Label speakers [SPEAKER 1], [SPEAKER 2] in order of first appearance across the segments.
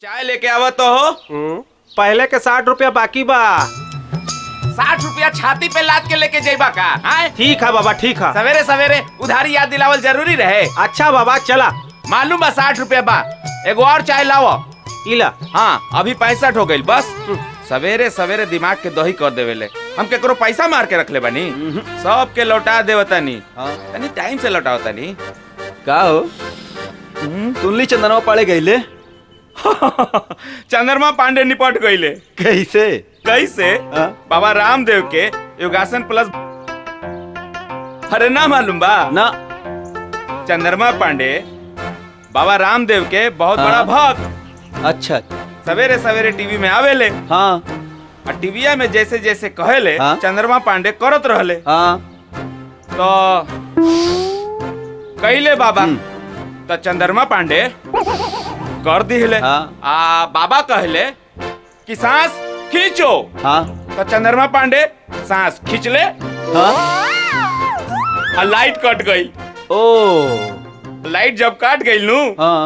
[SPEAKER 1] चाय लेके आवा तो हो।
[SPEAKER 2] पहले के 60 रुपया बाकी बा।
[SPEAKER 1] 60 रुपया छाती पे लाद के लेके जाइबा का?
[SPEAKER 2] ठीक है बाबा, ठीक है।
[SPEAKER 1] सवेरे सवेरे उधारी याद दिलावल जरूरी रहे।
[SPEAKER 2] अच्छा बाबा चला।
[SPEAKER 1] मालूम बा 60 रुपया बा। एगो और चाय लाओ।
[SPEAKER 2] इला।
[SPEAKER 1] हाँ अभी 65 हो गई बस। सवेरे सवेरे दिमाग के दही कर देवेले। हम केकरो पैसा मार के रख ले बनी। सब के लौटा देवतानी। तनी टाइम से लौटावतानी।
[SPEAKER 3] का हो सुनली चंदनवा पाड़े गईले?
[SPEAKER 1] चंद्रमा पांडे निपट गईले।
[SPEAKER 3] कैसे?
[SPEAKER 1] कैसे? बाबा रामदेव के योगासन प्लस। अरे ना मालूम बा?
[SPEAKER 3] ना।
[SPEAKER 1] चंद्रमा पांडे बाबा रामदेव के बहुत बड़ा भक्त।
[SPEAKER 3] अच्छा।
[SPEAKER 1] सवेरे सवेरे टीवी में आवेले।
[SPEAKER 3] हाँ।
[SPEAKER 1] और टीविया में जैसे जैसे कहेले चंद्रमा पांडे करत रहले।
[SPEAKER 3] हाँ।
[SPEAKER 1] तो कहिले बाबा तो चंद्रमा पांडे कर दिले। बाबा कहले कि सांस खींचो।
[SPEAKER 3] हाँ।
[SPEAKER 1] तो चंद्रमा पांडे सांस खींच ले।
[SPEAKER 3] हाँ।
[SPEAKER 1] और लाइट कट गई।
[SPEAKER 3] ओ
[SPEAKER 1] लाइट जब काट गई नू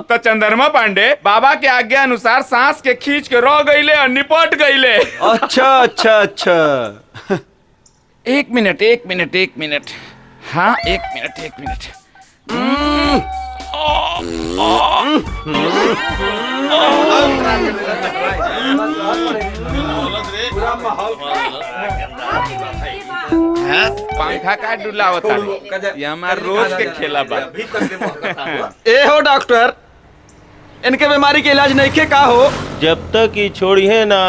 [SPEAKER 1] तो चंद्रमा पांडे बाबा के आज्ञा अनुसार सांस के खींच के रह गईले और निपट गईले।
[SPEAKER 3] अच्छा अच्छा अच्छा।
[SPEAKER 1] एक मिनट। हाँ एक मिनट। पंखा का डुलावता ये हमार रोज के खेला बा।
[SPEAKER 3] ए हो डॉक्टर, इनके बीमारी के इलाज नहीं के का हो?
[SPEAKER 4] जब तक ही छोड़ी है ना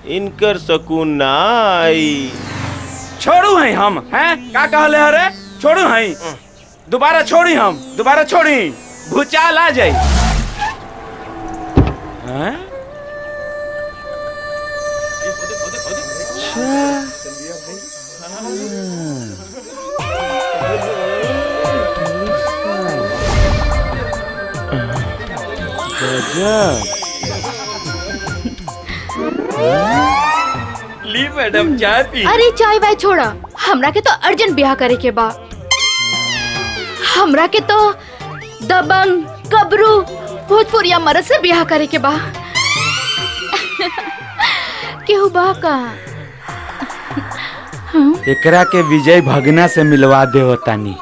[SPEAKER 4] इनकर सकून ना आई।
[SPEAKER 1] छोड़ू है हम हैं का कहले हरे? छोड़ू है दोबारा छोड़ी भूचाल आ जाई। ली मैडम चाय पी।
[SPEAKER 5] अरे चाय वाय छोड़ा, हमरा के तो अर्जेंट ब्याह करे के बा। हमरा के तो दबंग गबरू भोजपुरिया मर्द से ब्याह करे के बा। केहू बा का?
[SPEAKER 1] एकरा के विजय भगना से मिलवा दे होतानी।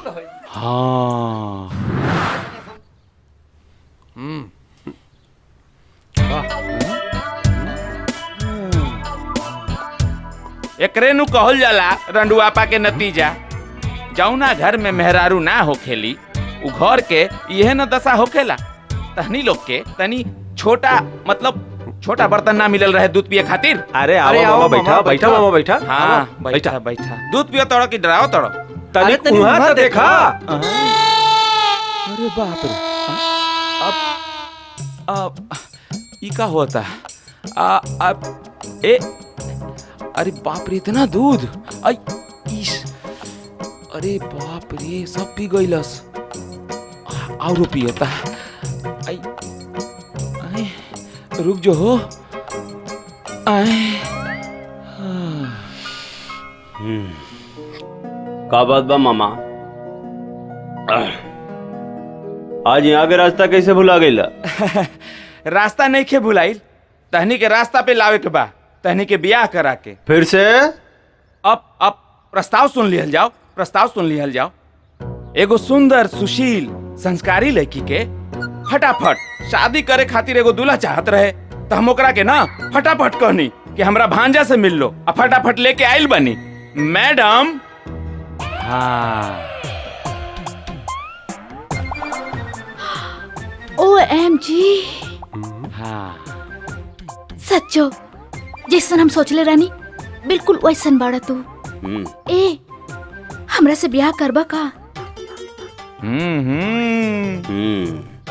[SPEAKER 1] हाँ एकरे नु कहल जाला रंडुआपा के नतीजा। जौना घर में मेहरारू ना होखेली उ घर के यह न दशा होखेला। तहनी लोग के तनी छोटा बर्तन ना मिलल रहे दूध पिए खातिर।
[SPEAKER 2] अरे आओ मामा बैठा मामा बैठा।
[SPEAKER 1] हाँ बैठा। दूध पियो तोड़ो कि डराओ तोड़ो?
[SPEAKER 2] तनिक उहाँ तो देखा।
[SPEAKER 1] अरे बाप रे। अब ई का होता? अरे बाप रे इतना दूध। अरे बाप रे सब पी गईलस। और पियता। रुक जो हो।
[SPEAKER 4] का बात बा मामा? आज यहाँ के रास्ता कैसे भुला गईला?
[SPEAKER 1] रास्ता नहीं खे भुलाइल, तहनी के रास्ता पे लावे के बा। तहनी के ब्याह करा के
[SPEAKER 3] फिर से
[SPEAKER 1] अब प्रस्ताव सुन लिहल जाओ। एगो सुंदर सुशील संस्कारी लड़की के फटाफट शादी करे खातिर एगो दूल्हा चाहत रहे। तो हम ओकरा के ना फटाफट कहनी कि हमरा भांजा से मिल लो। अब फटाफट लेके आइल बनी मैडम। हाँ
[SPEAKER 5] OMG।
[SPEAKER 1] हाँ
[SPEAKER 5] सच्चो जैसन हम सोचले रहनी बिल्कुल वैसन बाड़ा तू। ए हमरा से ब्याह करबा का?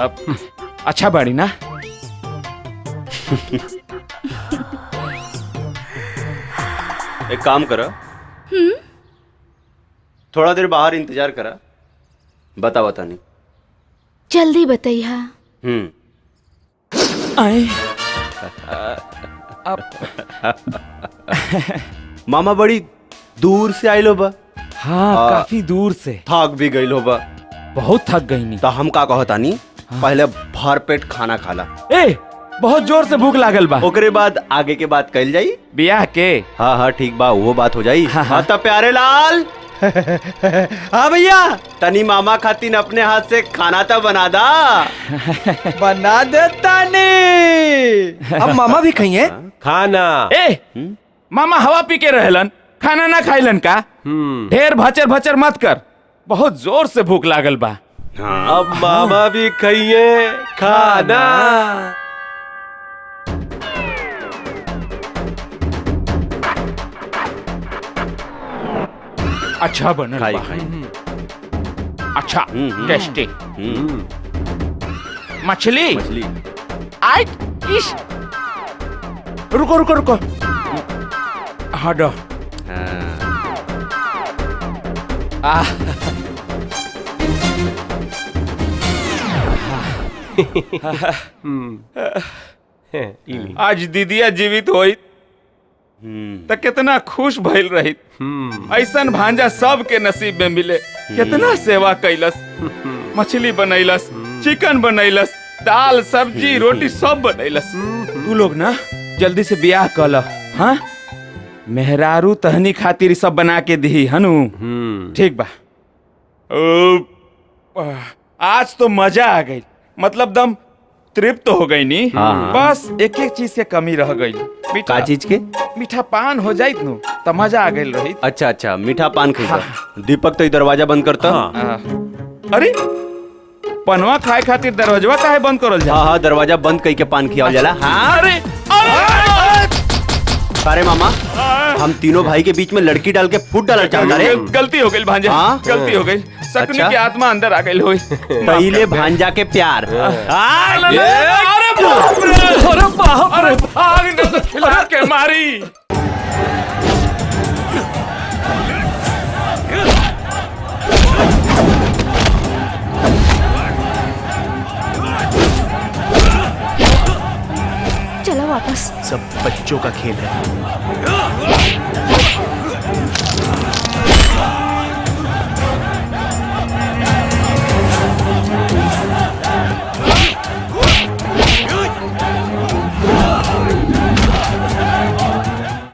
[SPEAKER 1] अब अच्छा बाड़ी ना?
[SPEAKER 4] एक काम करा, थोड़ा देर बाहर इंतजार करा, बता नहीं।
[SPEAKER 5] जल्दी बताइया।
[SPEAKER 4] मामा बड़ी दूर से आइलो बा।
[SPEAKER 1] हाँ काफी दूर से।
[SPEAKER 4] थक भी गइलो बा।
[SPEAKER 1] बहुत थक गई नी।
[SPEAKER 4] तो हम का कहतानी पहले भर पेट खाना खाला।
[SPEAKER 1] ए बहुत जोर से भूख लागल बा।
[SPEAKER 2] ओकरे बाद आगे के बात कल जाई।
[SPEAKER 1] बियाह के
[SPEAKER 2] हाँ हाँ ठीक बा, वो बात हो जाई।
[SPEAKER 1] हाँ, हाँ।
[SPEAKER 2] हाँ तब प्यारे लाल
[SPEAKER 3] हाँ भैया
[SPEAKER 2] तनी मामा खातिन अपने हाथ से खाना तो बना दा।
[SPEAKER 3] बना देता नहीं। अब मामा भी खाइए।
[SPEAKER 4] खाना
[SPEAKER 1] ए मामा हवा पी के रहलन, खाना ना खाइलन का? ढेर भचर भचर मत कर, बहुत जोर से भूख लागल बा।
[SPEAKER 4] अब मामा भी खाइए खाना।
[SPEAKER 1] अच्छा बनल
[SPEAKER 2] खाई
[SPEAKER 1] बा।
[SPEAKER 2] खाई
[SPEAKER 1] अच्छा टेस्टी। मछली
[SPEAKER 2] मछली।
[SPEAKER 1] आइट इश। रुको रुको रुको। हाँ डो। आज दीदिया जीवित होई तो कितना खुश भइल रही। ऐसन भांजा सबके नसीब में मिले। कितना सेवा कैलस, मछली बनैलस, चिकन बनैलस, दाल सब्जी रोटी सब बनैलस। तू लोग ना जल्दी से ब्याह कल। हाँ मेहरारू तहनी खातिर ई सब बना के दी हनु। ठीक बा। आज तो मजा आ गई, मतलब दम तृप्त हो गई नी।
[SPEAKER 2] हाँ।
[SPEAKER 1] बस एक एक चीज के कमी रह गई।
[SPEAKER 2] का चीज के?
[SPEAKER 1] मीठा पान हो जाइत नु तो मजा आ गई रही।
[SPEAKER 2] अच्छा अच्छा मीठा पान खाई। दीपक तो दरवाजा बंद करता।
[SPEAKER 1] अरे पनवा खाए खातिर दरवाजा काहे बंद करल जा?
[SPEAKER 2] हाँ हाँ दरवाजा बंद कई के पान खियावल जाला। हाँ
[SPEAKER 1] अरे
[SPEAKER 2] अरे मामा हम तीनों भाई के बीच में लड़की डाल के फूट डालना चाहता रे।
[SPEAKER 1] गलती हो गई भांजा।
[SPEAKER 2] हाँ?
[SPEAKER 1] गलती हो गई। सकनी
[SPEAKER 2] अच्छा?
[SPEAKER 1] की आत्मा अंदर आ गई होई।
[SPEAKER 2] पहले भांजा के प्यार।
[SPEAKER 1] अरे बाप रे! अरे भाग न तो खिला के मारी।
[SPEAKER 5] चलो वापस।
[SPEAKER 6] सब बच्चों का खेल है।